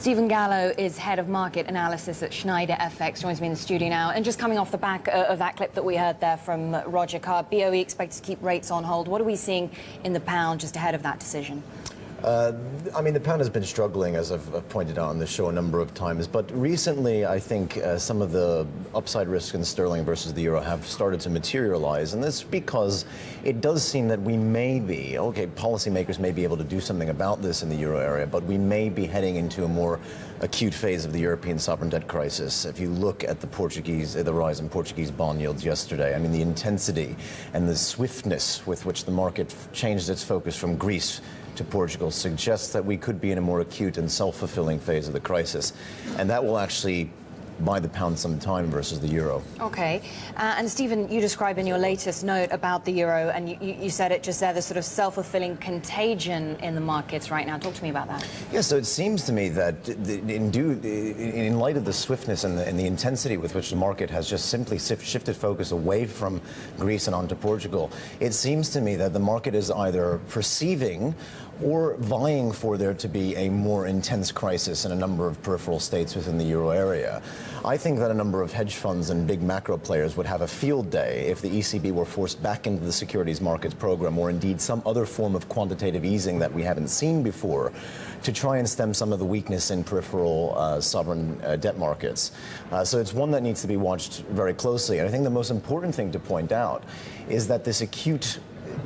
Stephen Gallo is head of market analysis at Schneider FX, joins me in the studio now. And just coming off the back of that clip that we heard there from Roger Carr, BOE expects to keep rates on hold. What are we seeing in the pound just ahead of that decision? I mean, the pound has been struggling, as I've pointed out on the show a number of times. But recently, I think some of the upside risk in sterling versus the euro have started to materialize. And this because it does seem that we may be, policymakers may be able to do something about this in the euro area, but we may be heading into a more acute phase of the European sovereign debt crisis. If you look at the rise in Portuguese bond yields yesterday, I mean, the intensity and the swiftness with which the market changed its focus from Greece to Portugal suggests that we could be in a more acute and self-fulfilling phase of the crisis. And that will actually buy the pound some time versus the euro. Okay. And Stephen, you describe in your latest note about the euro, and you said it just there, the sort of self-fulfilling contagion in the markets right now. Talk to me about that. Yeah, so it seems to me that in light of the swiftness and the intensity with which the market has just simply shifted focus away from Greece and onto Portugal, it seems to me that the market is either perceiving or vying for there to be a more intense crisis in a number of peripheral states within the euro area. I think that a number of hedge funds and big macro players would have a field day if the ECB were forced back into the securities markets program, or indeed some other form of quantitative easing that we haven't seen before, to try and stem some of the weakness in peripheral sovereign debt markets. So it's one that needs to be watched very closely. And I think the most important thing to point out is that this acute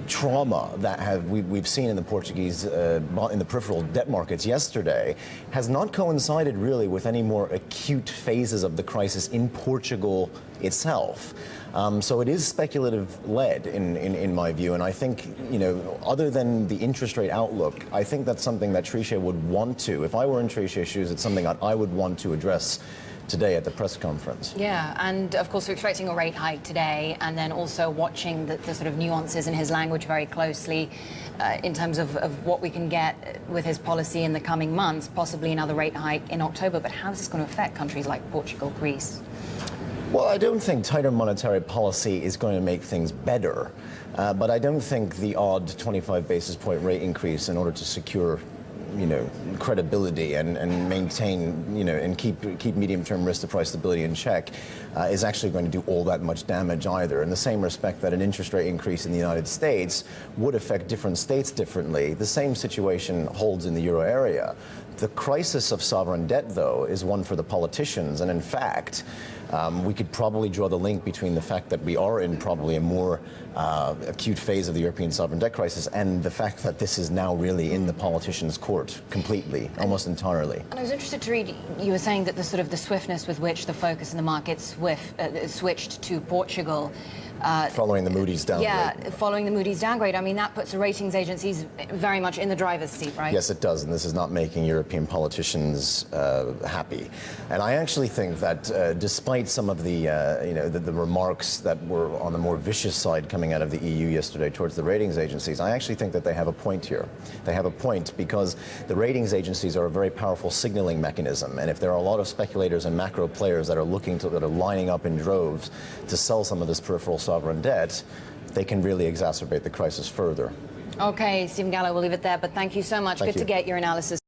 trauma that we've seen in the Portuguese, in the peripheral debt markets yesterday, has not coincided really with any more acute phases of the crisis in Portugal itself. So it is speculative-led in my view, and I think, other than the interest rate outlook, I think that's something that Trichet would want to. If I were in Trichet's shoes, it's something that I would want to address today at the press conference. Yeah, and of course we're expecting a rate hike today, and then also watching the sort of nuances in his language very closely in terms of what we can get with his policy in the coming months, possibly another rate hike in October. But how is this going to affect countries like Portugal, Greece? Well, I don't think tighter monetary policy is going to make things better, but I don't think the odd 25 basis point rate increase in order to secure credibility and maintain, and keep medium-term risk to price stability in check is actually going to do all that much damage either. In the same respect that an interest rate increase in the United States would affect different states differently, the same situation holds in the euro area. The crisis of sovereign debt, though, is one for the politicians, and in fact, we could probably draw the link between the fact that we are in probably a more acute phase of the European sovereign debt crisis and the fact that this is now really in the politicians' court completely, almost entirely. And I was interested to read, you were saying that the swiftness with which the focus in the market switched to Portugal. Following the Moody's downgrade. Yeah, following the Moody's downgrade. I mean, that puts the ratings agencies very much in the driver's seat, right? Yes, it does, and this is not making European politicians happy. And I actually think that despite some of the remarks that were on the more vicious side coming out of the EU yesterday towards the ratings agencies, I actually think that they have a point here. They have a point because the ratings agencies are a very powerful signaling mechanism, and if there are a lot of speculators and macro players that are lining up in droves to sell some of this peripheral sovereign debt, they can really exacerbate the crisis further. Okay, Stephen Gallo, we'll leave it there, but thank you so much. Good to get your analysis.